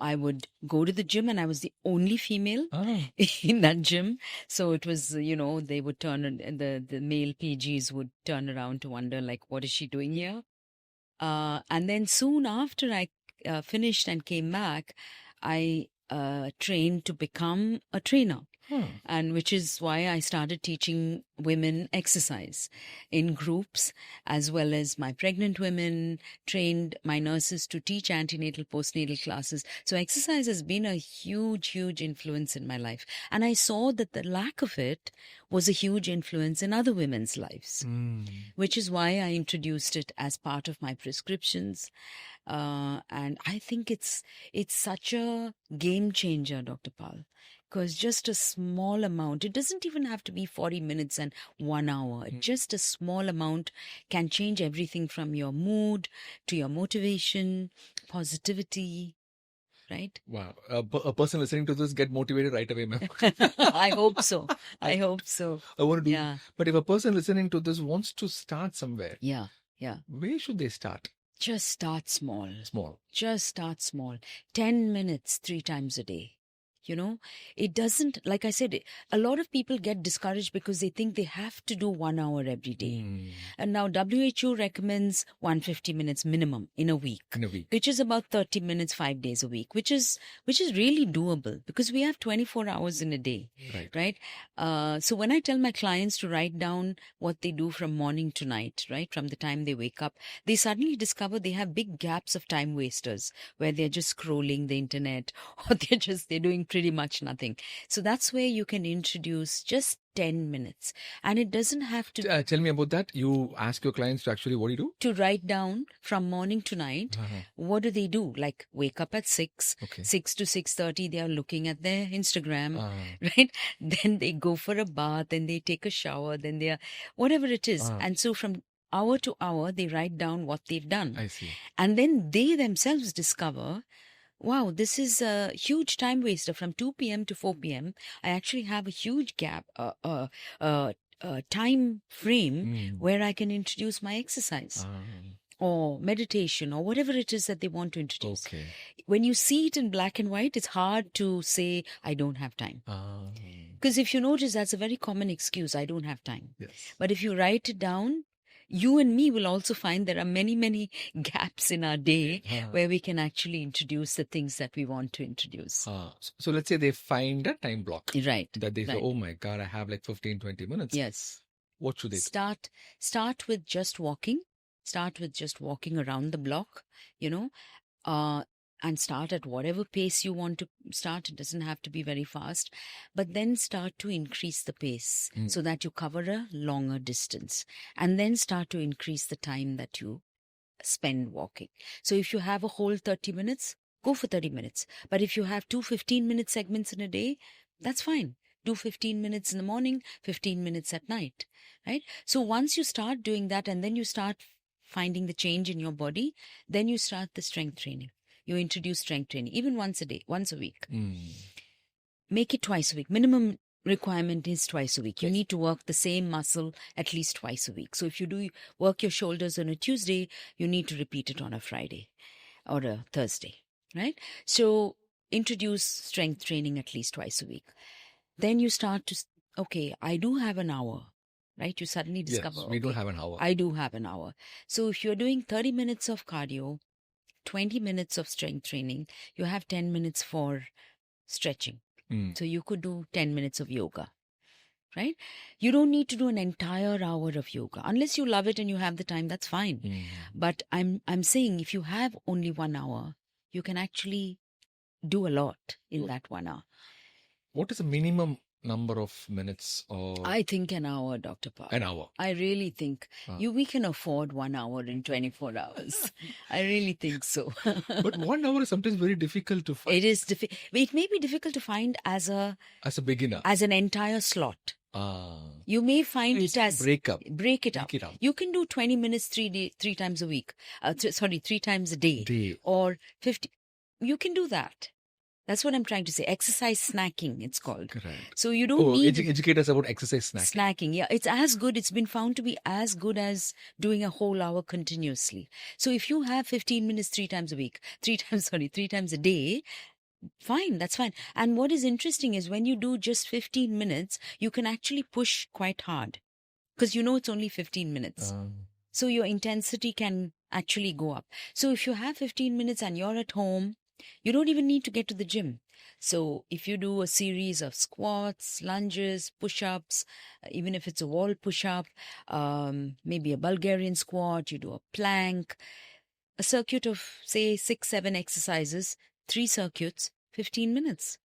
I would go to the gym, and I was the only female Ah. in that gym. So it was, they would turn, and the male PGs would turn around to wonder, like, what is she doing here? And then soon after I finished and came back, I trained to become a trainer. And which is why I started teaching women exercise in groups, as well as my pregnant women, trained my nurses to teach antenatal, postnatal classes. So exercise has been a huge, huge influence in my life. And I saw that the lack of it was a huge influence in other women's lives, which is why I introduced it as part of my prescriptions. And I think it's such a game changer, Dr. Pal. Because just a small amount, it doesn't even have to be 40 minutes and 1 hour. Just a small amount can change everything from your mood to your motivation, positivity, right? Wow. A person listening to this get motivated right away, ma'am. I hope so. I hope so. I want to do. Yeah. But if a person listening to this wants to start somewhere, Yeah. where should they start? Just start small. Small. Just start small. 10 minutes, 3 times a day. It doesn't, like I said, a lot of people get discouraged because they think they have to do 1 hour every day. And now WHO recommends 150 minutes minimum in a week. Which is about 30 minutes, 5 days a week, which is really doable because we have 24 hours in a day. Right? So when I tell my clients to write down what they do from morning to night, right, from the time they wake up, they suddenly discover they have big gaps of time wasters where they're just scrolling the internet or they're doing pretty much nothing. So that's where you can introduce just 10 minutes. And it doesn't have to... tell me about that. You ask your clients to actually, what do you do? To write down from morning to night, what do they do? Like wake up at 6, 6 to 6:30, they are looking at their Instagram, right? Then they go for a bath, then they take a shower, then they are, whatever it is. And so from hour to hour, they write down what they've done. I see. And then they themselves discover, wow, this is a huge time waster. From 2 p.m. to 4 p.m., I actually have a huge gap, time frame where I can introduce my exercise or meditation or whatever it is that they want to introduce. When you see it in black and white, it's hard to say, I don't have time. Because if you notice, that's a very common excuse, I don't have time. But if you write it down, you and me will also find there are many, many gaps in our day where we can actually introduce the things that we want to introduce. So let's say they find a time block. Right. That they say, oh my God, I have like 15, 20 minutes. Yes. What should they do? Start with just walking. Start with just walking around the block, and start at whatever pace you want to start. It doesn't have to be very fast, but then start to increase the pace so that you cover a longer distance, and then start to increase the time that you spend walking. So if you have a whole 30 minutes, go for 30 minutes. But if you have 2 15-minute segments in a day, that's fine. Do 15 minutes in the morning, 15 minutes at night, right? So once you start doing that and then you start finding the change in your body, then you start the strength training. You introduce strength training, even once a day, once a week. Make it twice a week. Minimum requirement is twice a week. You need to work the same muscle at least twice a week. So if you do work your shoulders on a Tuesday, you need to repeat it on a Friday or a Thursday, right? So introduce strength training at least twice a week. Then you start to, okay, I do have an hour, right? You suddenly discover, we don't have an hour. I do have an hour. So if you're doing 30 minutes of cardio, 20 minutes of strength training, you have 10 minutes for stretching. So you could do 10 minutes of yoga, right? You don't need to do an entire hour of yoga. Unless you love it and you have the time, that's fine. But I'm saying if you have only 1 hour, you can actually do a lot in that 1 hour. What is the minimum number of minutes? I think an hour, Dr. Pal. An hour. I really think we can afford 1 hour in 24 hours. I really think so. But 1 hour is sometimes very difficult to find. It is it may be difficult to find as a beginner, as an entire slot. You may find it as break it up. You can do 20 minutes 3 times a week. 3 times a day. Or 50. You can do that. That's what I'm trying to say. Exercise snacking, it's called. Correct. So you don't need educate us about exercise snacking. snacking. Yeah, it's as good. It's been found to be as good as doing a whole hour continuously. So if you have 15 minutes 3 times a week, 3 times a day, fine, that's fine. And what is interesting is when you do just 15 minutes, you can actually push quite hard because you know it's only 15 minutes. So your intensity can actually go up. So if you have 15 minutes and you're at home, you don't even need to get to the gym. So if you do a series of squats, lunges, push-ups, even if it's a wall push-up, maybe a Bulgarian squat, you do a plank, a circuit of say 6-7 exercises, 3 circuits, 15 minutes.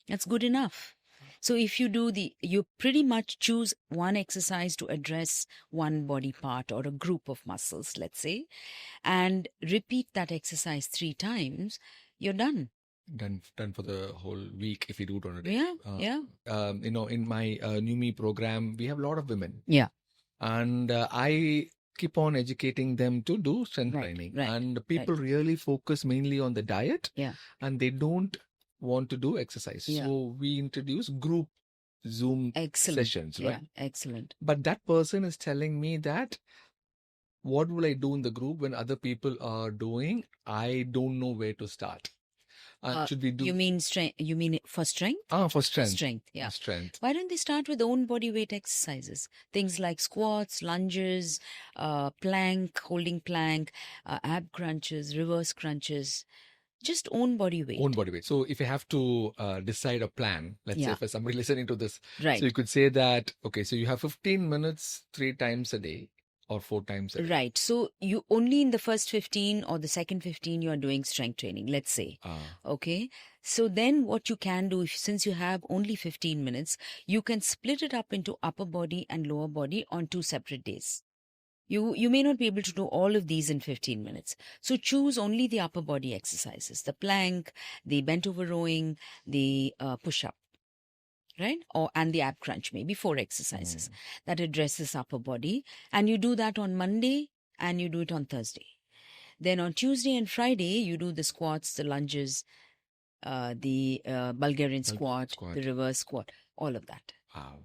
That's good enough. So if you do you pretty much choose one exercise to address one body part or a group of muscles, let's say, and repeat that exercise 3 times, you're done. Done for the whole week if you do it on a day. Yeah. In my New Me program, we have a lot of women. Yeah. And I keep on educating them to do strength training. And people really focus mainly on the diet. Yeah. And they don't want to do exercise. Yeah. So we introduce group Zoom sessions, right? Yeah, excellent. But that person is telling me that what will I do in the group when other people are doing? I don't know where to start. Should we do? You mean strength? You mean for strength? For strength. Strength, yeah. For strength. Why don't they start with own body weight exercises? Things like squats, lunges, plank, holding plank, ab crunches, reverse crunches. Just own body weight. Own body weight. So if you have to decide a plan, let's say for somebody listening to this, right. So you could say that, okay, so you have 15 minutes 3 times a day or 4 times a day. Right. So you only in the first 15 or the second 15, you are doing strength training, let's say. Okay. So then what you can do, since you have only 15 minutes, you can split it up into upper body and lower body on 2 separate days. You may not be able to do all of these in 15 minutes. So choose only the upper body exercises, the plank, the bent over rowing, the push-up, right? And the ab crunch, maybe 4 exercises that addresses upper body. And you do that on Monday and you do it on Thursday. Then on Tuesday and Friday, you do the squats, the lunges, the Bulgarian squat, the reverse squat, all of that. Wow.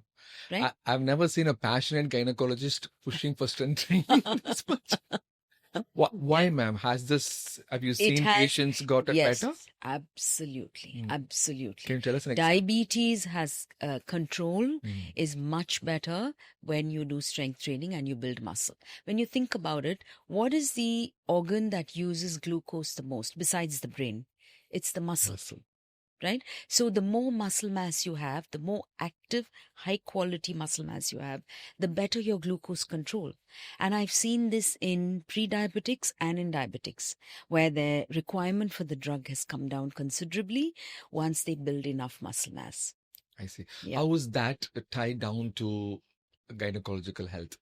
Right? I've never seen a passionate gynecologist pushing for strength training this much. Why, ma'am? Have you seen patients got it better? Yes, absolutely. Absolutely. Can you tell us an example? Diabetes has control is much better when you do strength training and you build muscle. When you think about it, what is the organ that uses glucose the most besides the brain? It's the muscle. Right? So the more muscle mass you have, the more active, high quality muscle mass you have, the better your glucose control. And I've seen this in pre-diabetics and in diabetics, where the requirement for the drug has come down considerably once they build enough muscle mass. I see. Yeah. How is that tied down to gynecological health?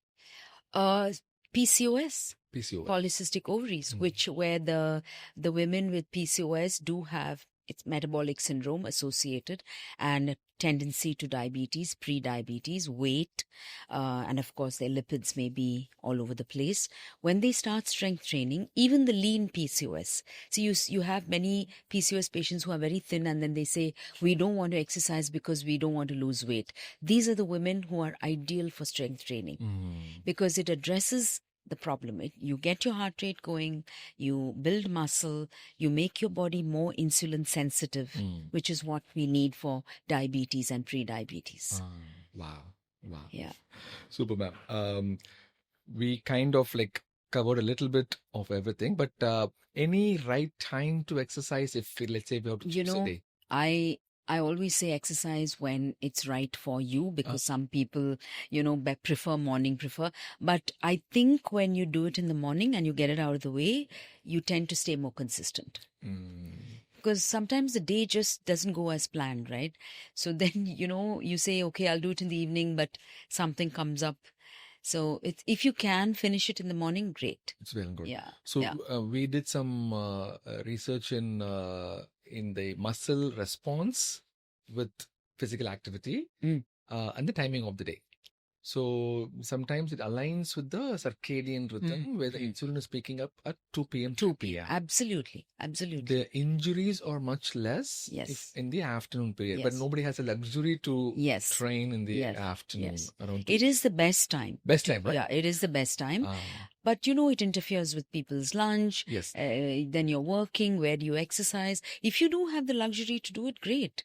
PCOS. Polycystic ovaries, where the women with PCOS do have its metabolic syndrome associated and a tendency to diabetes, pre-diabetes, weight, and of course their lipids may be all over the place. When they start strength training, even the lean PCOS. So you have many PCOS patients who are very thin and then they say, we don't want to exercise because we don't want to lose weight. These are the women who are ideal for strength training because it addresses the problem. You get your heart rate going, you build muscle, you make your body more insulin sensitive, which is what we need for diabetes and pre-diabetes. Wow. Yeah. Super, ma'am. We kind of covered a little bit of everything, but any right time to exercise if, let's say, we have to choose a day? I always say exercise when it's right for you because some people, prefer morning. But I think when you do it in the morning and you get it out of the way, you tend to stay more consistent. Because sometimes the day just doesn't go as planned, right? So then, you say, okay, I'll do it in the evening, but something comes up. So if you can finish it in the morning, great. It's well good. Yeah. So we did some research in the muscle response with physical activity and the timing of the day. So sometimes it aligns with the circadian rhythm where the insulin is picking up at 2 p.m. 2 p.m. Absolutely. Absolutely. The injuries are much less if in the afternoon period, but nobody has a luxury to train in the afternoon. Around it is the best time. Best time, right? Yeah, it is the best time. But it interferes with people's lunch. Yes. Then you're working. Where do you exercise? If you do have the luxury to do it, great.